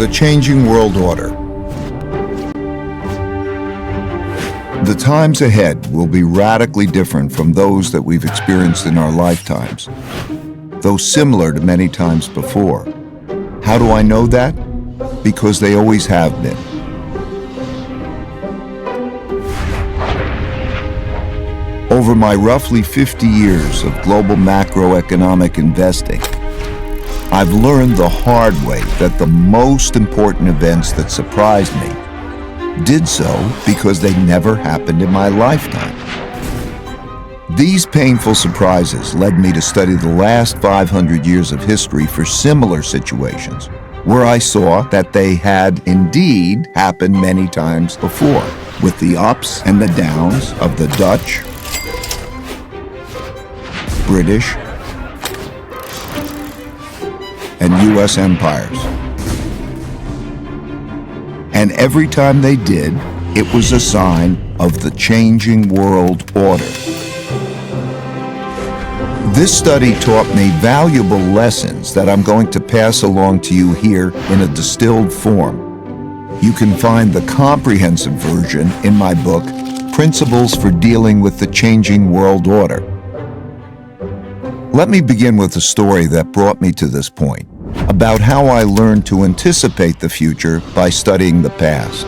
The changing world order. The times ahead will be radically different from those that we've experienced in our lifetimes, though similar to many times before. How do I know that? Because they always have been. Over my roughly 50 years of global macroeconomic investing, I've learned the hard way that the most important events that surprised me did so because they never happened in my lifetime. These painful surprises led me to study the last 500 years of history for similar situations, where I saw that they had indeed happened many times before, with the ups and the downs of the Dutch, British, and U.S. empires. And every time they did, it was a sign of the changing world order. This study taught me valuable lessons that I'm going to pass along to you here in a distilled form. You can find the comprehensive version in my book, Principles for Dealing with the Changing World Order. Let me begin with a story that brought me to this point, about how I learned to anticipate the future by studying the past.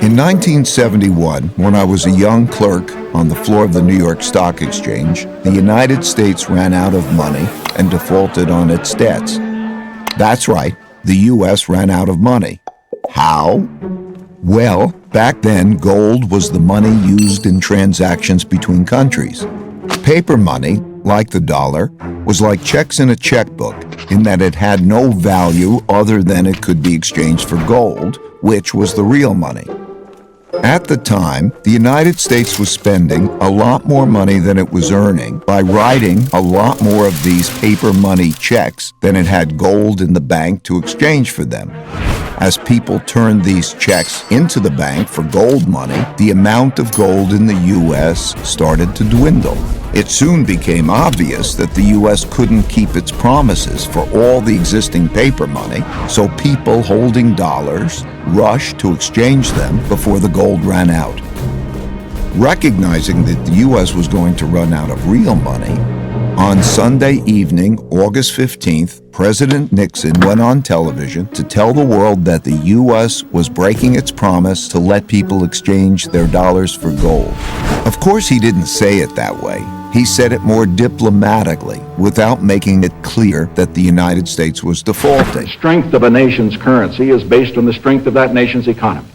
In 1971, when I was a young clerk on the floor of the New York Stock Exchange, the United States ran out of money and defaulted on its debts. That's right, the U.S. ran out of money. How? Well, back then, gold was the money used in transactions between countries. Paper money, like the dollar, was like checks in a checkbook in that it had no value other than it could be exchanged for gold, which was the real money. At the time, the United States was spending a lot more money than it was earning by writing a lot more of these paper money checks than it had gold in the bank to exchange for them. As people turned these checks into the bank for gold money, the amount of gold in the U.S. started to dwindle. It soon became obvious that the U.S. couldn't keep its promises for all the existing paper money, so people holding dollars rushed to exchange them before the gold ran out. Recognizing that the U.S. was going to run out of real money, on Sunday evening, August 15th, President Nixon went on television to tell the world that the U.S. was breaking its promise to let people exchange their dollars for gold. Of course, he didn't say it that way. He said it more diplomatically, without making it clear that the United States was defaulting. The strength of a nation's currency is based on the strength of that nation's economy.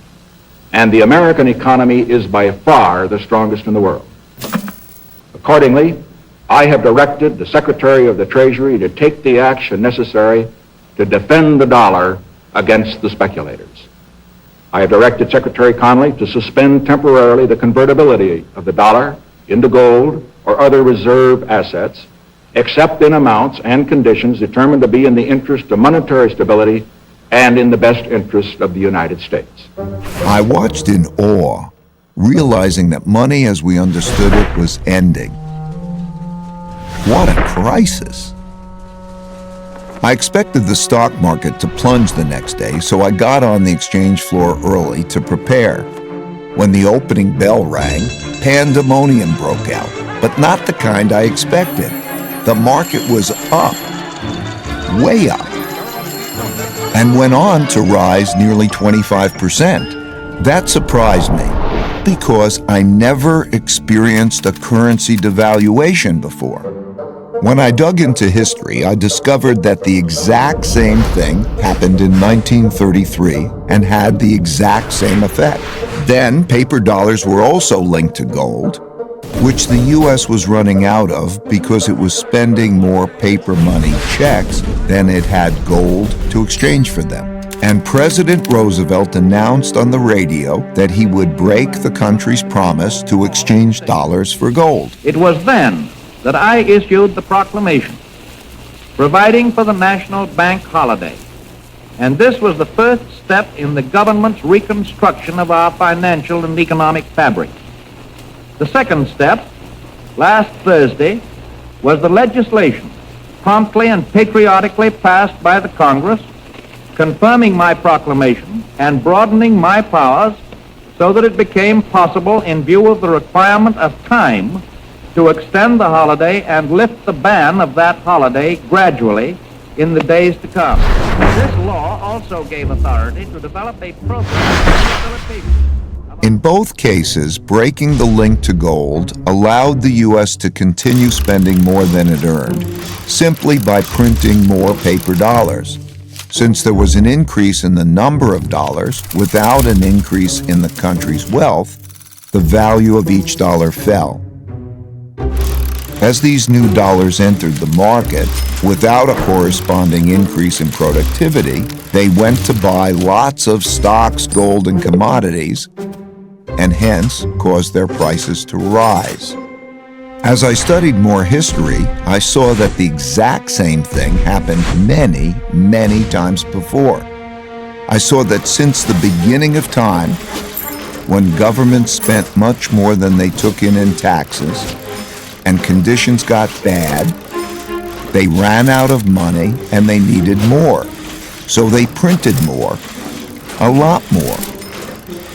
And the American economy is by far the strongest in the world. Accordingly, I have directed the Secretary of the Treasury to take the action necessary to defend the dollar against the speculators. I have directed Secretary Connally to suspend temporarily the convertibility of the dollar into gold or other reserve assets, except in amounts and conditions determined to be in the interest of monetary stability and in the best interest of the United States. I watched in awe, realizing that money as we understood it was ending. What a crisis! I expected the stock market to plunge the next day, so I got on the exchange floor early to prepare. When the opening bell rang, pandemonium broke out, but not the kind I expected. The market was up, way up, and went on to rise nearly 25%. That surprised me, because I never experienced a currency devaluation before. When I dug into history, I discovered that the exact same thing happened in 1933 and had the exact same effect. Then, paper dollars were also linked to gold, which the U.S. was running out of because it was spending more paper money checks than it had gold to exchange for them. And President Roosevelt announced on the radio that he would break the country's promise to exchange dollars for gold. It was then that I issued the proclamation providing for the national bank holiday and this was the first step in the government's reconstruction of our financial and economic fabric. The second step, last Thursday, was the legislation promptly and patriotically passed by the Congress, confirming my proclamation and broadening my powers so that it became possible, in view of the requirement of time, to extend the holiday and lift the ban of that holiday gradually in the days to come. This law also gave authority to develop a program of rehabilitation. In both cases, breaking the link to gold allowed the U.S. to continue spending more than it earned, simply by printing more paper dollars. Since there was an increase in the number of dollars without an increase in the country's wealth, the value of each dollar fell. As these new dollars entered the market, without a corresponding increase in productivity, they went to buy lots of stocks, gold, and commodities, and hence caused their prices to rise. As I studied more history, I saw that the exact same thing happened many, many times before. I saw that since the beginning of time, when governments spent much more than they took in taxes, and conditions got bad, they ran out of money and they needed more. So they printed more, a lot more,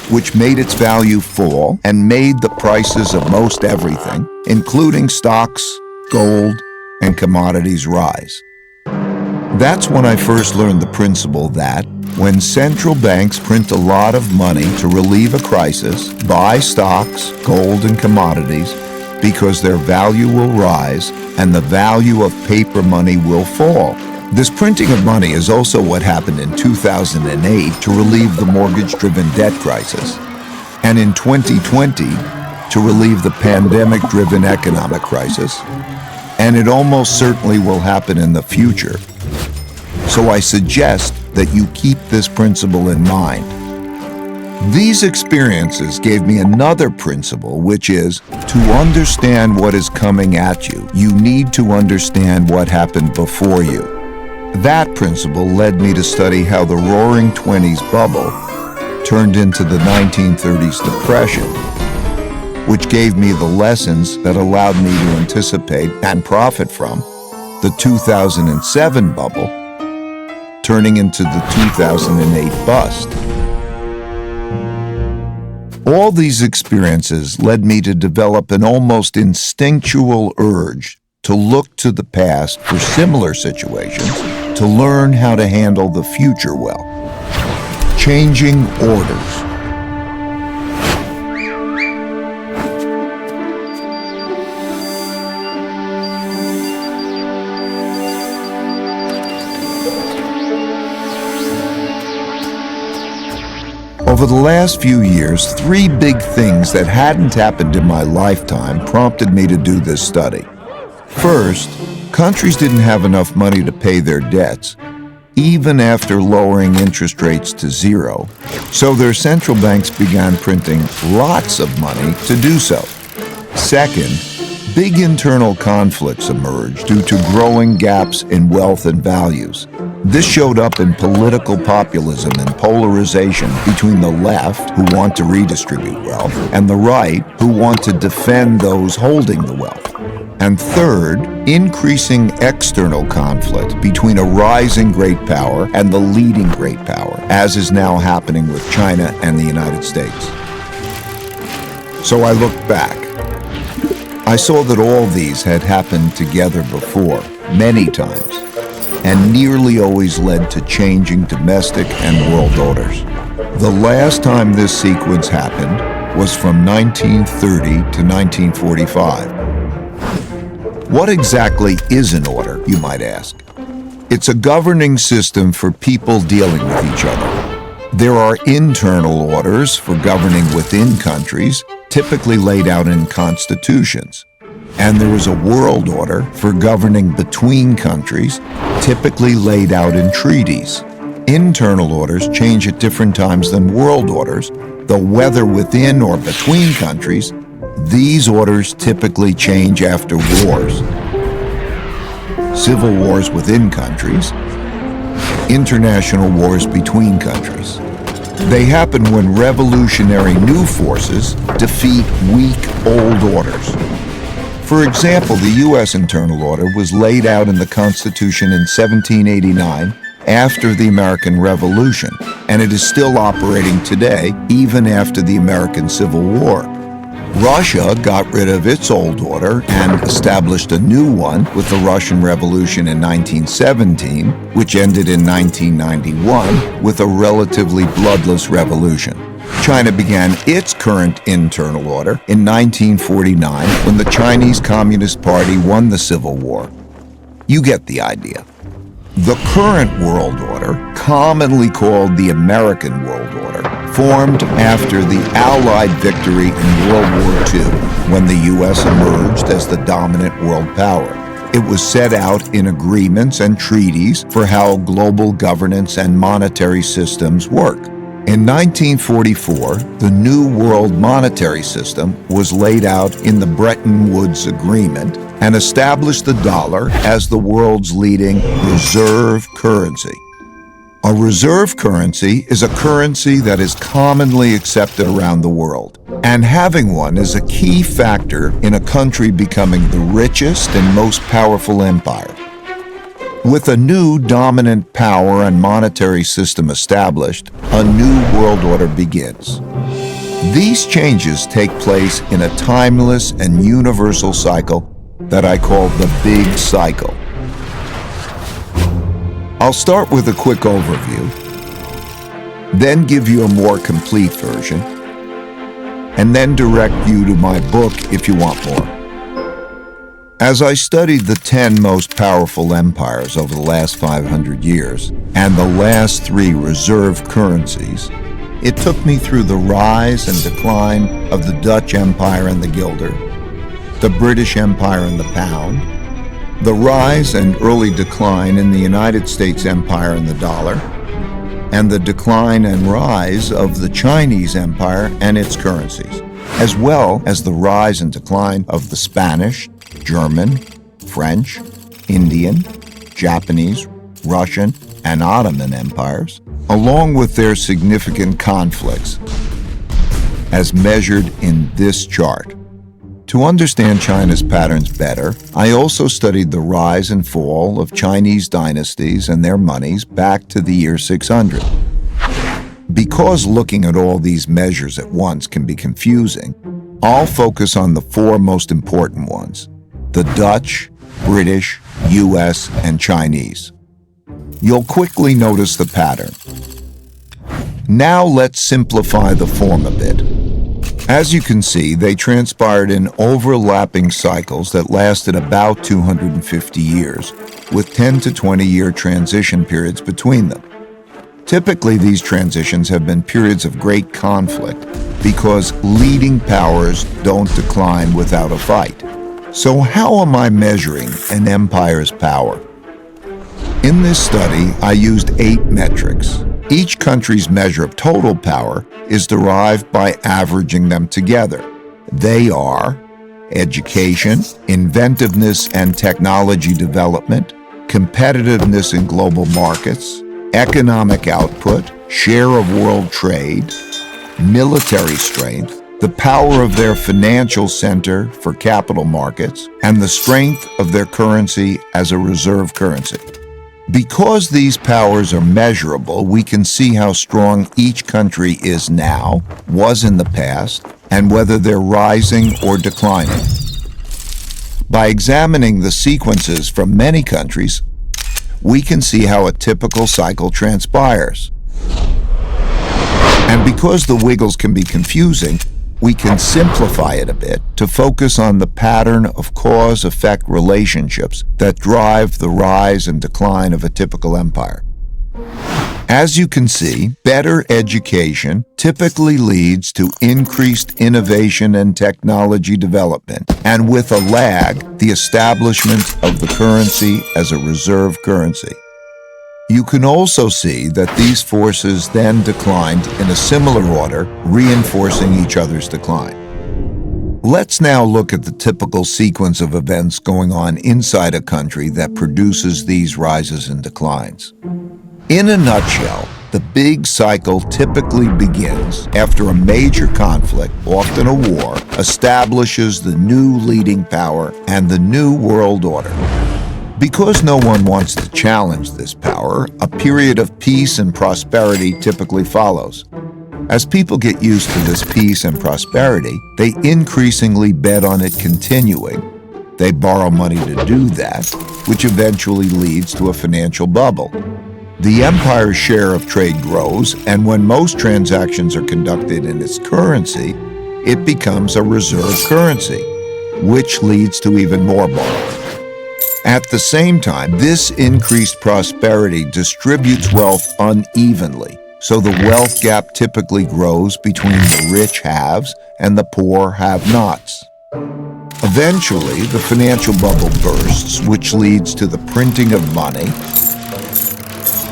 which made its value fall and made the prices of most everything, including stocks, gold, and commodities, rise. That's when I first learned the principle that when central banks print a lot of money to relieve a crisis, buy stocks, gold, and commodities because their value will rise and the value of paper money will fall. This printing of money is also what happened in 2008 to relieve the mortgage-driven debt crisis, and in 2020 to relieve the pandemic-driven economic crisis, and it almost certainly will happen in the future. So I suggest that you keep this principle in mind. These experiences gave me another principle, which is to understand what is coming at you, you need to understand what happened before you. That principle led me to study how the Roaring '20s bubble turned into the 1930s depression, which gave me the lessons that allowed me to anticipate and profit from the 2007 bubble, turning into the 2008 bust. All these experiences led me to develop an almost instinctual urge to look to the past for similar situations, to learn how to handle the future well. Changing orders. Over the last few years, three big things that hadn't happened in my lifetime prompted me to do this study. First, countries didn't have enough money to pay their debts, even after lowering interest rates to zero, so their central banks began printing lots of money to do so. Second, big internal conflicts emerged due to growing gaps in wealth and values. This showed up in political populism and polarization between the left, who want to redistribute wealth, and the right, who want to defend those holding the wealth. And third, increasing external conflict between a rising great power and the leading great power, as is now happening with China and the United States. So I looked back. I saw that all these had happened together before, many times, and nearly always led to changing domestic and world orders. The last time this sequence happened was from 1930 to 1945. What exactly is an order, you might ask? It's a governing system for people dealing with each other. There are internal orders for governing within countries, typically laid out in constitutions. And there is a world order for governing between countries, typically laid out in treaties. Internal orders change at different times than world orders, though whether within or between countries, these orders typically change after wars. Civil wars within countries, international wars between countries. They happen when revolutionary new forces defeat weak old orders. For example, the U.S. internal order was laid out in the Constitution in 1789 after the American Revolution, and it is still operating today, even after the American Civil War. Russia got rid of its old order and established a new one with the Russian Revolution in 1917, which ended in 1991 with a relatively bloodless revolution. China began its current internal order in 1949 when the Chinese Communist Party won the Civil War. You get the idea. The current world order, commonly called the American World Order, formed after the Allied victory in World War II, when the U.S. emerged as the dominant world power. It was set out in agreements and treaties for how global governance and monetary systems work. In 1944, the New World Monetary System was laid out in the Bretton Woods Agreement and established the dollar as the world's leading reserve currency. A reserve currency is a currency that is commonly accepted around the world, and having one is a key factor in a country becoming the richest and most powerful empire. With a new dominant power and monetary system established, a new world order begins. These changes take place in a timeless and universal cycle that I call the Big Cycle. I'll start with a quick overview, then give you a more complete version, and then direct you to my book if you want more. As I studied the 10 most powerful empires over the last 500 years and the last 3 reserve currencies, it took me through the rise and decline of the Dutch Empire and the guilder, the British Empire and the pound, the rise and early decline in the United States Empire and the dollar, and the decline and rise of the Chinese Empire and its currencies, as well as the rise and decline of the Spanish, German, French, Indian, Japanese, Russian, and Ottoman empires, along with their significant conflicts, as measured in this chart. To understand China's patterns better, I also studied the rise and fall of Chinese dynasties and their monies back to the year 600. Because looking at all these measures at once can be confusing, I'll focus on the 4 most important ones: the Dutch, British, US, and Chinese. You'll quickly notice the pattern. Now let's simplify the form a bit. As you can see, they transpired in overlapping cycles that lasted about 250 years, with 10 to 20-year transition periods between them. Typically, these transitions have been periods of great conflict because leading powers don't decline without a fight. So how am I measuring an empire's power? In this study, I used 8 metrics. Each country's measure of total power is derived by averaging them together. They are education, inventiveness and technology development, competitiveness in global markets, economic output, share of world trade, military strength, the power of their financial center for capital markets, and the strength of their currency as a reserve currency. Because these powers are measurable, we can see how strong each country is now, was in the past, and whether they're rising or declining. By examining the sequences from many countries, we can see how a typical cycle transpires. And because the wiggles can be confusing, we can simplify it a bit to focus on the pattern of cause-effect relationships that drive the rise and decline of a typical empire. As you can see, better education typically leads to increased innovation and technology development, and with a lag, the establishment of the currency as a reserve currency. You can also see that these forces then declined in a similar order, reinforcing each other's decline. Let's now look at the typical sequence of events going on inside a country that produces these rises and declines. In a nutshell, the big cycle typically begins after a major conflict, often a war, establishes the new leading power and the new world order. Because no one wants to challenge this power, a period of peace and prosperity typically follows. As people get used to this peace and prosperity, they increasingly bet on it continuing. They borrow money to do that, which eventually leads to a financial bubble. The empire's share of trade grows, and when most transactions are conducted in its currency, it becomes a reserve currency, which leads to even more borrowing. At the same time, this increased prosperity distributes wealth unevenly, so the wealth gap typically grows between the rich haves and the poor have-nots. Eventually, the financial bubble bursts, which leads to the printing of money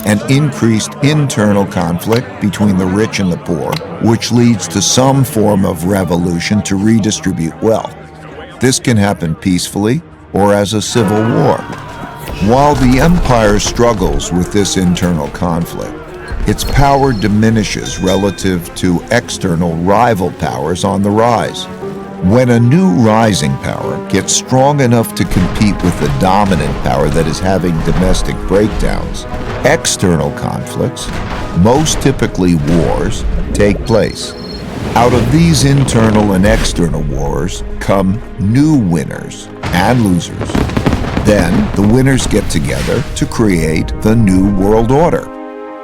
and increased internal conflict between the rich and the poor, which leads to some form of revolution to redistribute wealth. This can happen peacefully or as a civil war. While the empire struggles with this internal conflict, its power diminishes relative to external rival powers on the rise. When a new rising power gets strong enough to compete with the dominant power that is having domestic breakdowns, external conflicts, most typically wars, take place. Out of these internal and external wars come new winners and losers. Then the winners get together to create the new world order,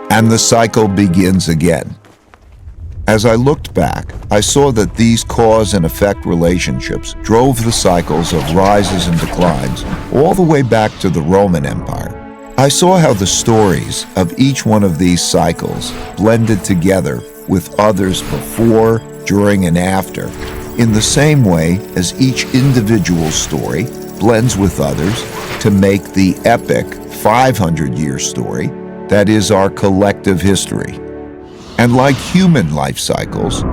and the cycle begins again. As I looked back, I saw that these cause and effect relationships drove the cycles of rises and declines all the way back to the Roman Empire. I saw how the stories of each one of these cycles blended together with others before, during, and after, in the same way as each individual story blends with others to make the epic 500-year story that is our collective history. And like human life cycles,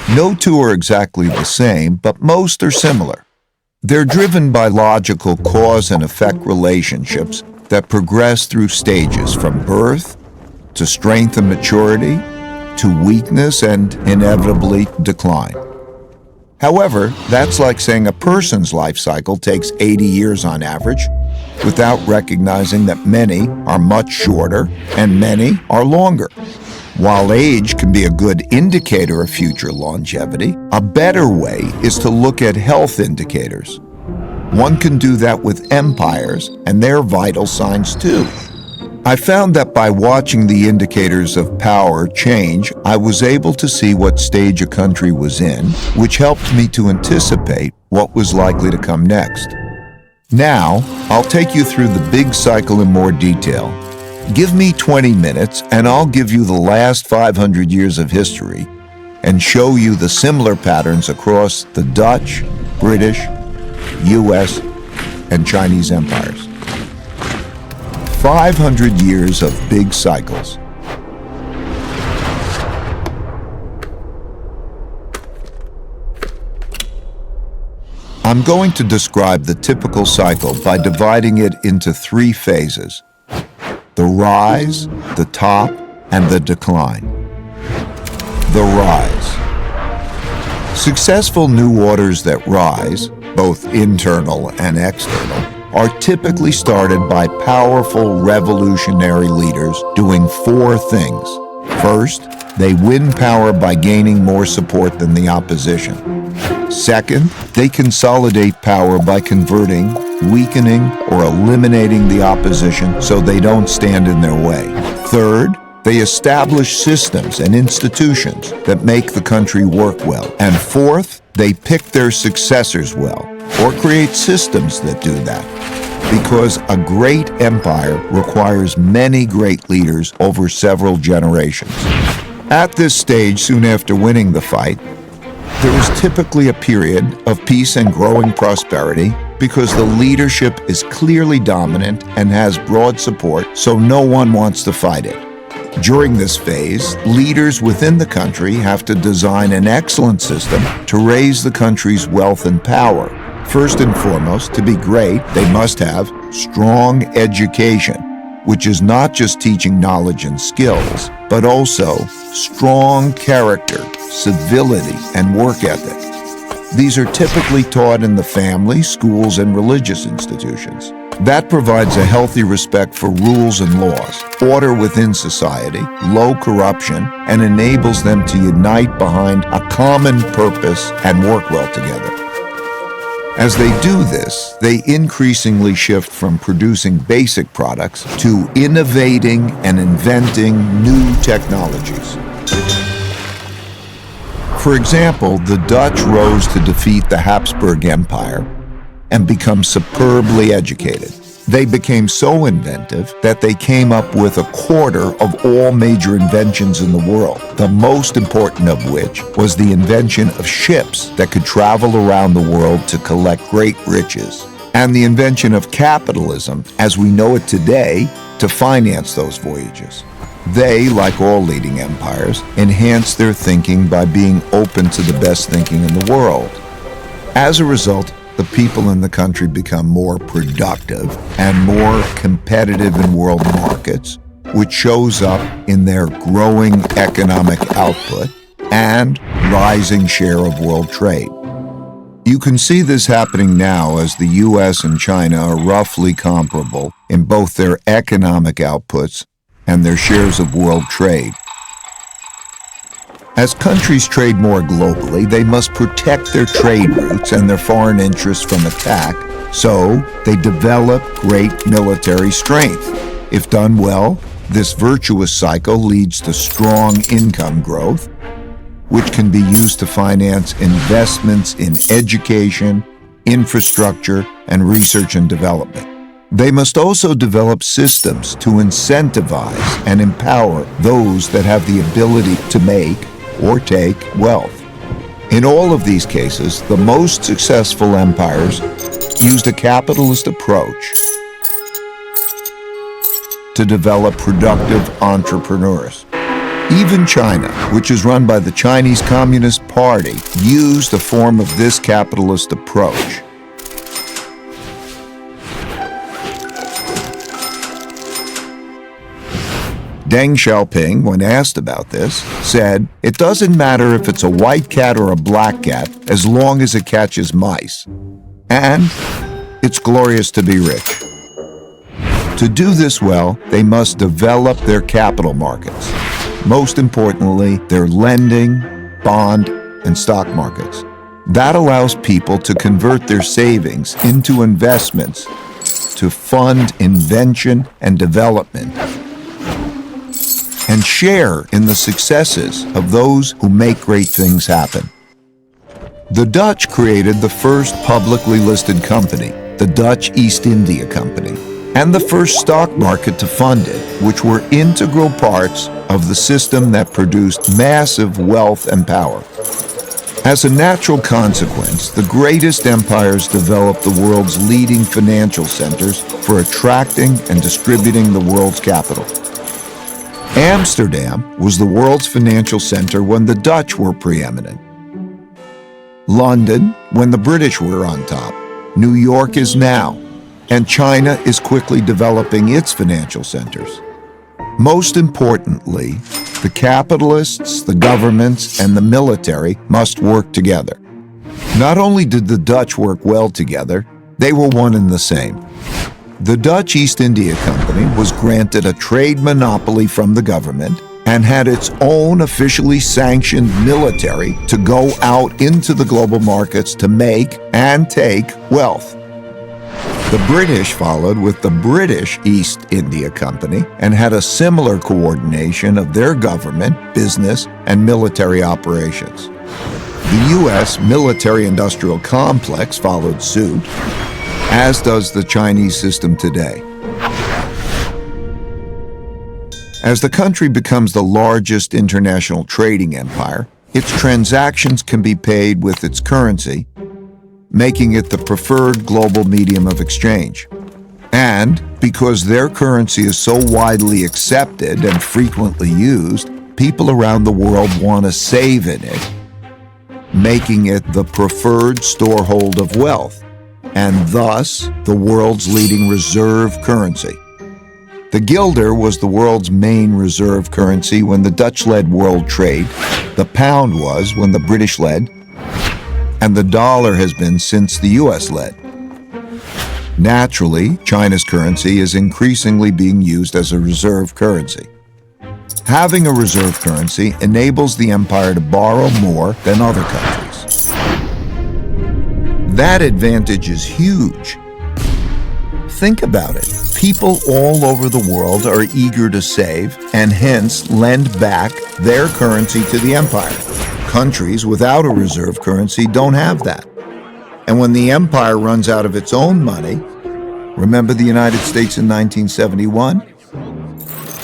no two are exactly the same, but most are similar. They're driven by logical cause and effect relationships that progress through stages from birth to strength and maturity to weakness and inevitably decline. However, that's like saying a person's life cycle takes 80 years on average, without recognizing that many are much shorter and many are longer. While age can be a good indicator of future longevity, a better way is to look at health indicators. One can do that with empires and their vital signs too. I found that by watching the indicators of power change, I was able to see what stage a country was in, which helped me to anticipate what was likely to come next. Now, I'll take you through the big cycle in more detail. Give me 20 minutes and I'll give you the last 500 years of history and show you the similar patterns across the Dutch, British, US, and Chinese empires. 500 years of big cycles. I'm going to describe the typical cycle by dividing it into 3 phases: the rise, the top, and the decline. The rise. Successful new orders that rise, both internal and external, are typically started by powerful revolutionary leaders doing 4 things. First, they win power by gaining more support than the opposition. Second, they consolidate power by converting, weakening, or eliminating the opposition so they don't stand in their way. Third, they establish systems and institutions that make the country work well. And fourth, they pick their successors well, or create systems that do that. Because a great empire requires many great leaders over several generations. At this stage, soon after winning the fight, there is typically a period of peace and growing prosperity because the leadership is clearly dominant and has broad support, so no one wants to fight it. During this phase, leaders within the country have to design an excellent system to raise the country's wealth and power. First and foremost, to be great, they must have strong education, which is not just teaching knowledge and skills, but also strong character, civility, and work ethic. These are typically taught in the family, schools, and religious institutions. That provides a healthy respect for rules and laws, order within society, low corruption, and enables them to unite behind a common purpose and work well together. As they do this, they increasingly shift from producing basic products to innovating and inventing new technologies. For example, the Dutch rose to defeat the Habsburg Empire and become superbly educated. They became so inventive that they came up with a quarter of all major inventions in the world, the most important of which was the invention of ships that could travel around the world to collect great riches, and the invention of capitalism, as we know it today, to finance those voyages. They, like all leading empires, enhanced their thinking by being open to the best thinking in the world. As a result, the people in the country become more productive and more competitive in world markets, which shows up in their growing economic output and rising share of world trade. You can see this happening now as the US and China are roughly comparable in both their economic outputs and their shares of world trade. As countries trade more globally, they must protect their trade routes and their foreign interests from attack, so they develop great military strength. If done well, this virtuous cycle leads to strong income growth, which can be used to finance investments in education, infrastructure, and research and development. They must also develop systems to incentivize and empower those that have the ability to make or take wealth. In all of these cases, the most successful empires used a capitalist approach to develop productive entrepreneurs. Even China, which is run by the Chinese Communist Party, used a form of this capitalist approach. Deng Xiaoping, when asked about this, said, "It doesn't matter if it's a white cat or a black cat as long as it catches mice. And it's glorious to be rich." To do this well, they must develop their capital markets. Most importantly, their lending, bond, and stock markets. That allows people to convert their savings into investments to fund invention and development, and share in the successes of those who make great things happen. The Dutch created the first publicly listed company, the Dutch East India Company, and the first stock market to fund it, which were integral parts of the system that produced massive wealth and power. As a natural consequence, the greatest empires developed the world's leading financial centers for attracting and distributing the world's capital. Amsterdam was the world's financial center when the Dutch were preeminent. London, when the British were on top. New York is now, and China is quickly developing its financial centers. Most importantly, the capitalists, the governments, and the military must work together. Not only did the Dutch work well together, they were one and the same. The Dutch East India Company was granted a trade monopoly from the government and had its own officially sanctioned military to go out into the global markets to make and take wealth. The British followed with the British East India Company and had a similar coordination of their government, business, and military operations. The U.S. military-industrial complex followed suit, as does the Chinese system today. As the country becomes the largest international trading empire, its transactions can be paid with its currency, making it the preferred global medium of exchange. And because their currency is so widely accepted and frequently used, people around the world want to save in it, making it the preferred storehold of wealth, and thus the world's leading reserve currency. The guilder was the world's main reserve currency when the Dutch led world trade, the pound was when the British led, and the dollar has been since the US led. Naturally, China's currency is increasingly being used as a reserve currency. Having a reserve currency enables the empire to borrow more than other countries. That advantage is huge. Think about it. People all over the world are eager to save and hence lend back their currency to the empire. Countries without a reserve currency don't have that. And when the empire runs out of its own money, remember the United States in 1971?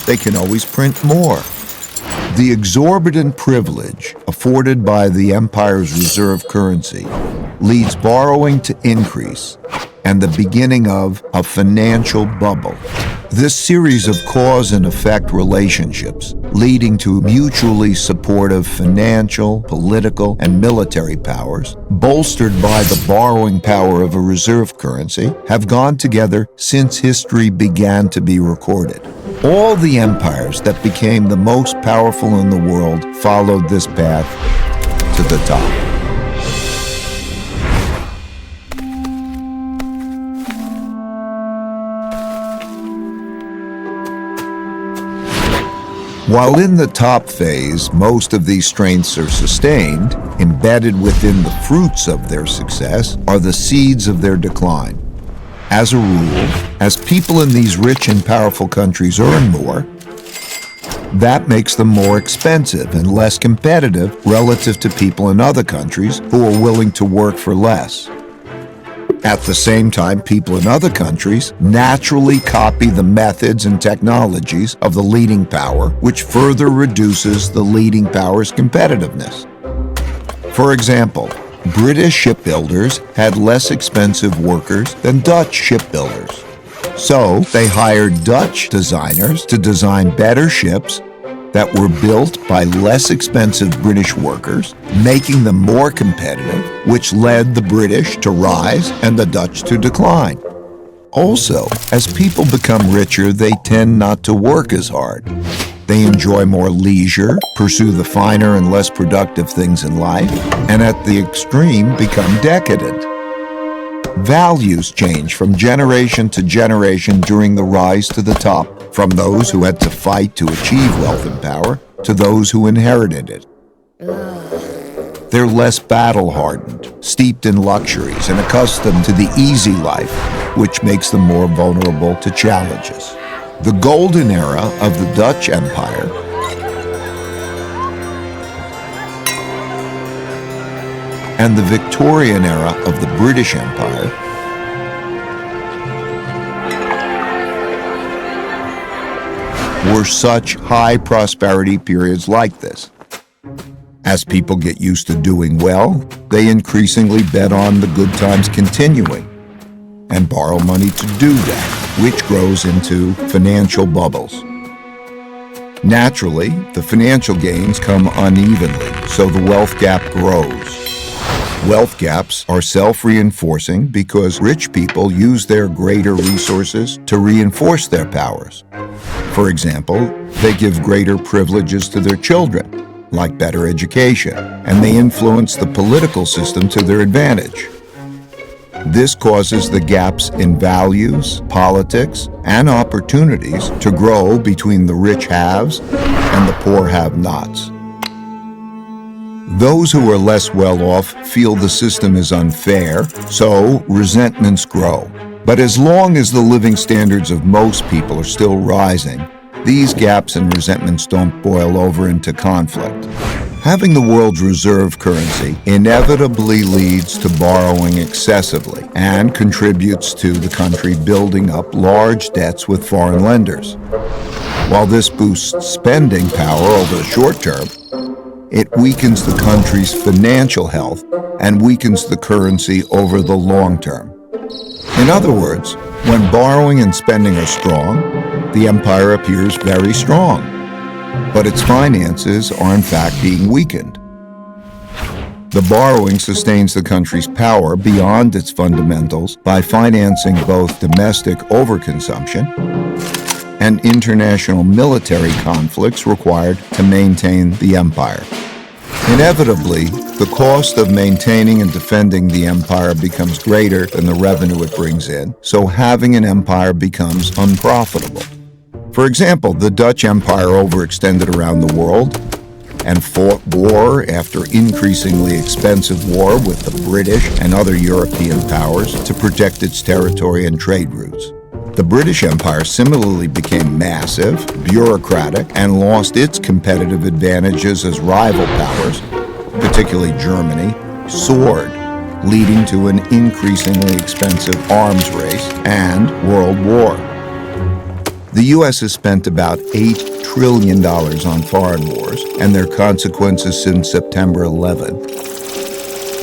They can always print more. The exorbitant privilege afforded by the empire's reserve currency leads borrowing to increase and the beginning of a financial bubble. This series of cause and effect relationships leading to mutually supportive financial, political, and military powers, bolstered by the borrowing power of a reserve currency, have gone together since history began to be recorded. All the empires that became the most powerful in the world followed this path to the top. While in the top phase, most of these strengths are sustained, embedded within the fruits of their success are the seeds of their decline. As a rule, as people in these rich and powerful countries earn more, that makes them more expensive and less competitive relative to people in other countries who are willing to work for less. At the same time, people in other countries naturally copy the methods and technologies of the leading power, which further reduces the leading power's competitiveness. For example, British shipbuilders had less expensive workers than Dutch shipbuilders. So they hired Dutch designers to design better ships that were built by less expensive British workers, making them more competitive, which led the British to rise and the Dutch to decline. Also, as people become richer, they tend not to work as hard. They enjoy more leisure, pursue the finer and less productive things in life, and at the extreme become decadent. Values change from generation to generation during the rise to the top, from those who had to fight to achieve wealth and power to those who inherited it. They're less battle-hardened, steeped in luxuries, and accustomed to the easy life, which makes them more vulnerable to challenges. The golden era of the Dutch Empire and the Victorian era of the British Empire were such high prosperity periods like this. As people get used to doing well, they increasingly bet on the good times continuing and borrow money to do that, which grows into financial bubbles. Naturally, the financial gains come unevenly, so the wealth gap grows. Wealth gaps are self-reinforcing because rich people use their greater resources to reinforce their powers. For example, they give greater privileges to their children, like better education, and they influence the political system to their advantage. This causes the gaps in values, politics, and opportunities to grow between the rich haves and the poor have-nots. Those who are less well-off feel the system is unfair, so resentments grow. But as long as the living standards of most people are still rising, these gaps and resentments don't boil over into conflict. Having the world's reserve currency inevitably leads to borrowing excessively and contributes to the country building up large debts with foreign lenders. While this boosts spending power over the short term, it weakens the country's financial health and weakens the currency over the long term. In other words, when borrowing and spending are strong, the empire appears very strong, but its finances are in fact being weakened. The borrowing sustains the country's power beyond its fundamentals by financing both domestic overconsumption and international military conflicts required to maintain the empire. Inevitably, the cost of maintaining and defending the empire becomes greater than the revenue it brings in, so having an empire becomes unprofitable. For example, the Dutch Empire overextended around the world and fought war after increasingly expensive war with the British and other European powers to protect its territory and trade routes. The British Empire similarly became massive, bureaucratic, and lost its competitive advantages as rival powers, particularly Germany, soared, leading to an increasingly expensive arms race and World War. The U.S. has spent about $8 trillion on foreign wars and their consequences since September 11,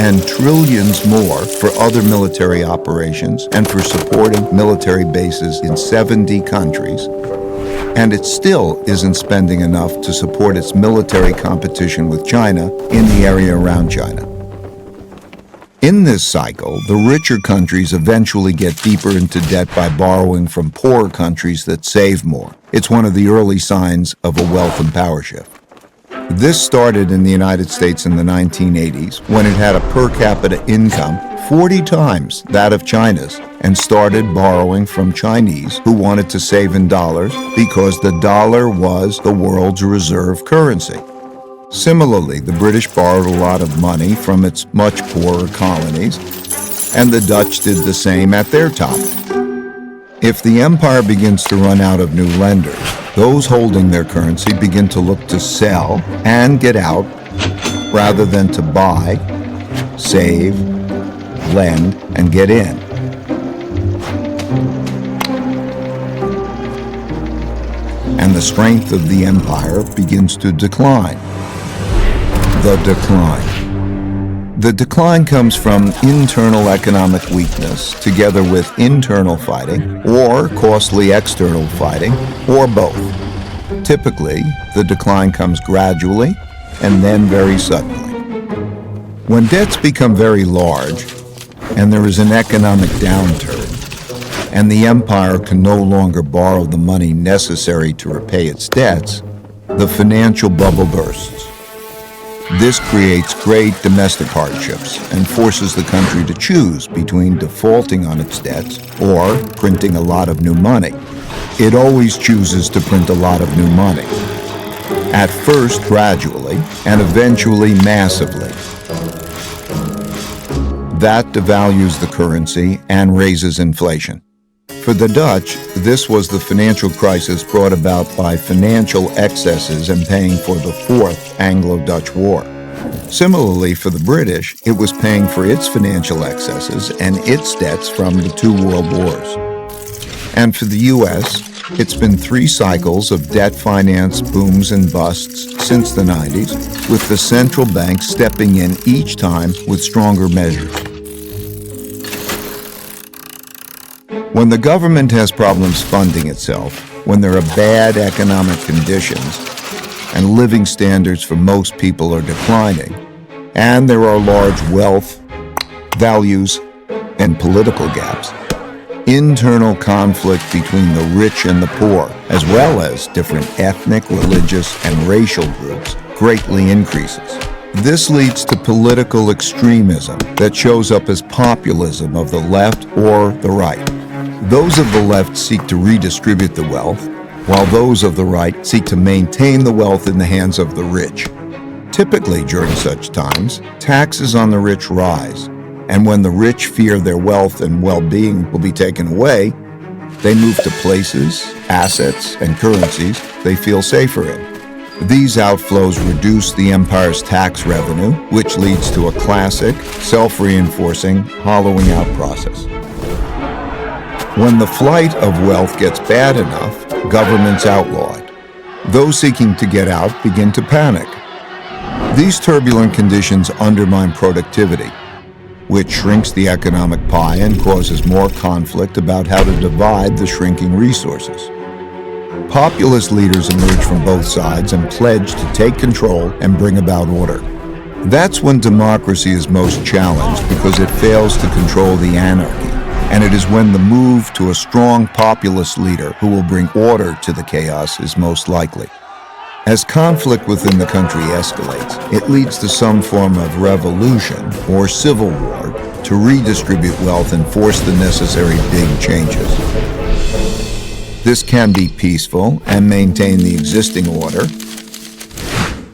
and trillions more for other military operations and for supporting military bases in 70 countries. And it still isn't spending enough to support its military competition with China in the area around China. In this cycle, the richer countries eventually get deeper into debt by borrowing from poorer countries that save more. It's one of the early signs of a wealth and power shift. This started in the United States in the 1980s when it had a per capita income 40 times that of China's and started borrowing from Chinese who wanted to save in dollars because the dollar was the world's reserve currency. Similarly, the British borrowed a lot of money from its much poorer colonies, and the Dutch did the same at their top. If the empire begins to run out of new lenders, those holding their currency begin to look to sell and get out rather than to buy, save, lend, and get in. And the strength of the empire begins to decline. The decline comes from internal economic weakness together with internal fighting or costly external fighting or both. Typically, the decline comes gradually and then very suddenly. When debts become very large and there is an economic downturn and the empire can no longer borrow the money necessary to repay its debts, the financial bubble bursts. This creates great domestic hardships and forces the country to choose between defaulting on its debts or printing a lot of new money. It always chooses to print a lot of new money. At first gradually, and eventually massively. That devalues the currency and raises inflation. For the Dutch, this was the financial crisis brought about by financial excesses and paying for the Fourth Anglo-Dutch War. Similarly, for the British, it was paying for its financial excesses and its debts from the two world wars. And for the U.S., it's been 3 cycles of debt finance booms and busts since the 90s, with the central bank stepping in each time with stronger measures. When the government has problems funding itself, when there are bad economic conditions, and living standards for most people are declining, and there are large wealth, values, and political gaps, internal conflict between the rich and the poor, as well as different ethnic, religious, and racial groups, greatly increases. This leads to political extremism that shows up as populism of the left or the right. Those of the left seek to redistribute the wealth, while those of the right seek to maintain the wealth in the hands of the rich. Typically, during such times, taxes on the rich rise, and when the rich fear their wealth and well-being will be taken away, they move to places, assets, and currencies they feel safer in. These outflows reduce the empire's tax revenue, which leads to a classic, self-reinforcing, hollowing out process. When the flight of wealth gets bad enough, governments outlaw it. Those seeking to get out begin to panic. These turbulent conditions undermine productivity, which shrinks the economic pie and causes more conflict about how to divide the shrinking resources. Populist leaders emerge from both sides and pledge to take control and bring about order. That's when democracy is most challenged because it fails to control the anarchy. and it is when the move to a strong populist leader who will bring order to the chaos is most likely. As conflict within the country escalates, it leads to some form of revolution or civil war to redistribute wealth and force the necessary big changes. This can be peaceful and maintain the existing order,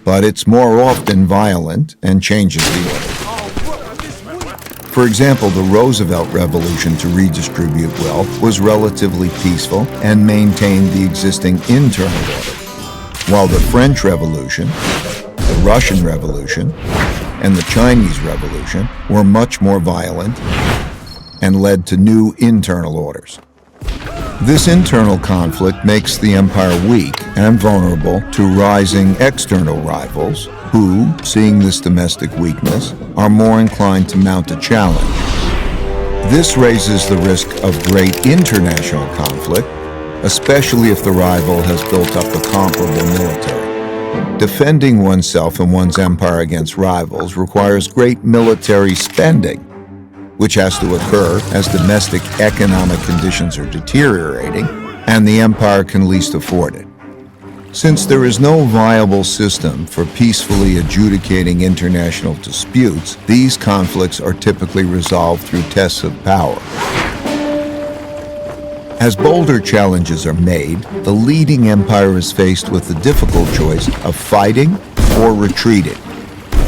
but it's more often violent and changes the order. For example, the Roosevelt Revolution to redistribute wealth was relatively peaceful and maintained the existing internal order, while the French Revolution, the Russian Revolution, and the Chinese Revolution were much more violent and led to new internal orders. This internal conflict makes the empire weak and vulnerable to rising external rivals who, seeing this domestic weakness, are more inclined to mount a challenge. This raises the risk of great international conflict, especially if the rival has built up a comparable military. Defending oneself and one's empire against rivals requires great military spending, which has to occur as domestic economic conditions are deteriorating and the empire can least afford it. Since there is no viable system for peacefully adjudicating international disputes, these conflicts are typically resolved through tests of power. As bolder challenges are made, the leading empire is faced with the difficult choice of fighting or retreating.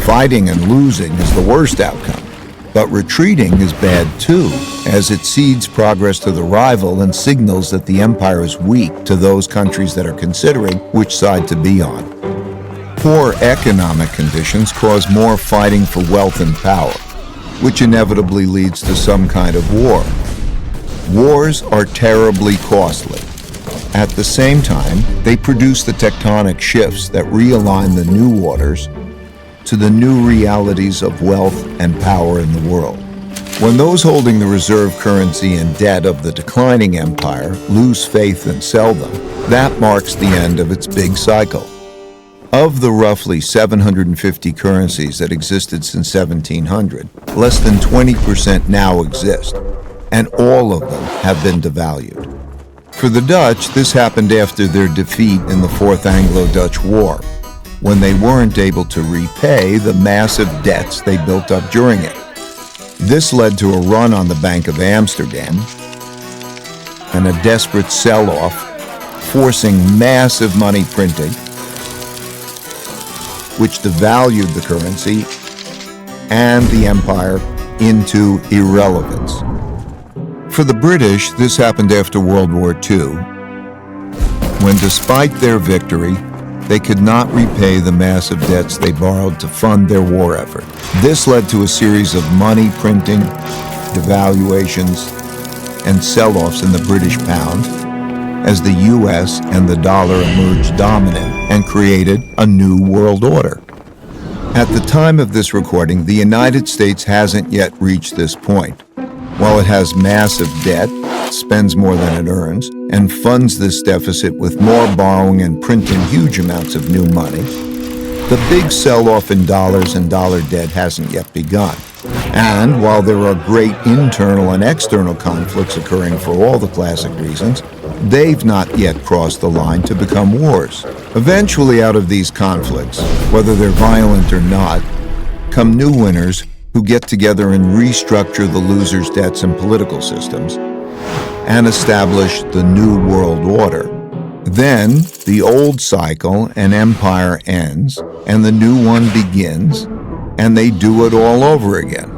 Fighting and losing is the worst outcome, but retreating is bad too, as it cedes progress to the rival and signals that the empire is weak to those countries that are considering which side to be on. Poor economic conditions cause more fighting for wealth and power, which inevitably leads to some kind of war. Wars are terribly costly. At the same time, they produce the tectonic shifts that realign the new orders to the new realities of wealth and power in the world. When those holding the reserve currency and debt of the declining empire lose faith and sell them, that marks the end of its big cycle. Of the roughly 750 currencies that existed since 1700, less than 20% now exist, and all of them have been devalued. For the Dutch, this happened after their defeat in the Fourth Anglo-Dutch War, when they weren't able to repay the massive debts they built up during it. This led to a run on the Bank of Amsterdam and a desperate sell-off, forcing massive money printing, which devalued the currency and the empire into irrelevance. For the British, this happened after World War II, when despite their victory, they could not repay the massive debts they borrowed to fund their war effort. This led to a series of money printing, devaluations, and sell-offs in the British pound as the US and the dollar emerged dominant and created a new world order. At the time of this recording, the United States hasn't yet reached this point. While it has massive debt, spends more than it earns, and funds this deficit with more borrowing and printing huge amounts of new money, the big sell-off in dollars and dollar debt hasn't yet begun. And while there are great internal and external conflicts occurring for all the classic reasons, they've not yet crossed the line to become wars. Eventually, out of these conflicts, whether they're violent or not, come new winners who get together and restructure the losers' debts and political systems and establish the new world order. Then the old cycle and empire ends and the new one begins, and they do it all over again.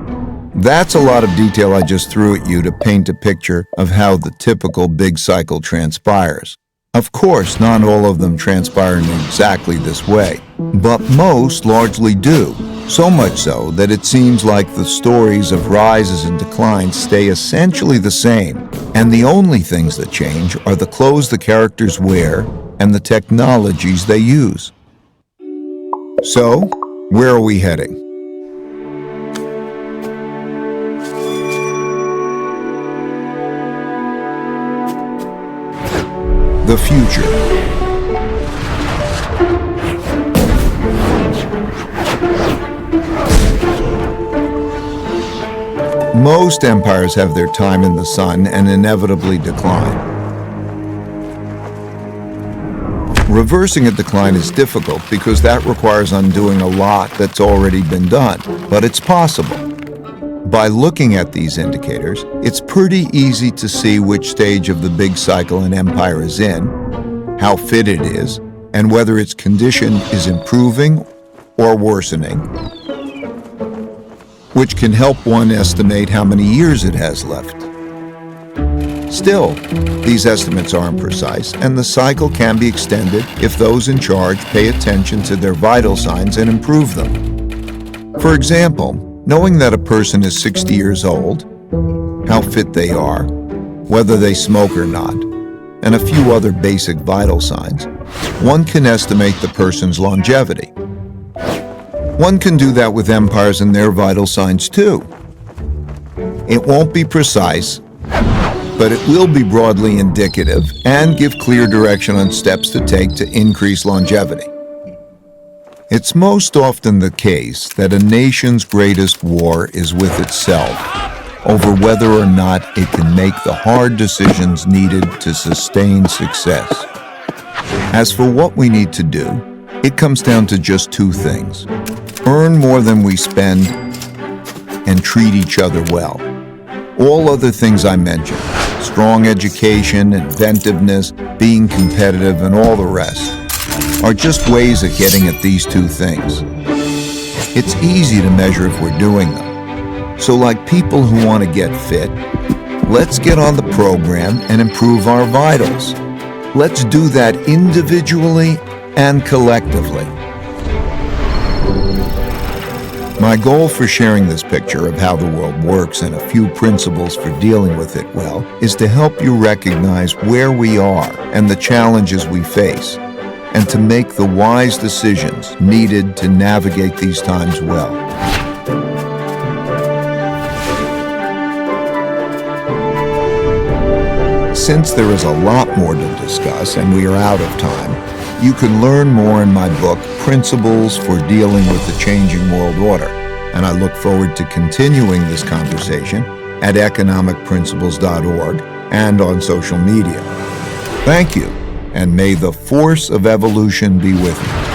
That's a lot of detail I just threw at you to paint a picture of how the typical big cycle transpires. Of course, not all of them transpire in exactly this way, but most largely do. So much so that it seems like the stories of rises and declines stay essentially the same, and the only things that change are the clothes the characters wear and the technologies they use. So, where are we heading? The future. Most empires have their time in the sun and inevitably decline. Reversing a decline is difficult because that requires undoing a lot that's already been done, but it's possible. By looking at these indicators, it's pretty easy to see which stage of the big cycle an empire is in, how fit it is, and whether its condition is improving or worsening, which can help one estimate how many years it has left. Still, these estimates aren't precise, and the cycle can be extended if those in charge pay attention to their vital signs and improve them. For example, knowing that a person is 60 years old, how fit they are, whether they smoke or not, and a few other basic vital signs, one can estimate the person's longevity. One can do that with empires and their vital signs too. It won't be precise, but it will be broadly indicative and give clear direction on steps to take to increase longevity. It's most often the case that a nation's greatest war is with itself over whether or not it can make the hard decisions needed to sustain success. As for what we need to do, it comes down to just two things: earn more than we spend and treat each other well. All other things I mentioned, strong education, inventiveness, being competitive, and all the rest, are just ways of getting at these two things. It's easy to measure if we're doing them. So like people who want to get fit, let's get on the program and improve our vitals. Let's do that individually and collectively. My goal for sharing this picture of how the world works and a few principles for dealing with it well is to help you recognize where we are and the challenges we face, and to make the wise decisions needed to navigate these times well. Since there is a lot more to discuss and we are out of time, you can learn more in my book, Principles for Dealing with the Changing World Order, and I look forward to continuing this conversation at economicprinciples.org and on social media. Thank you, and may the force of evolution be with you.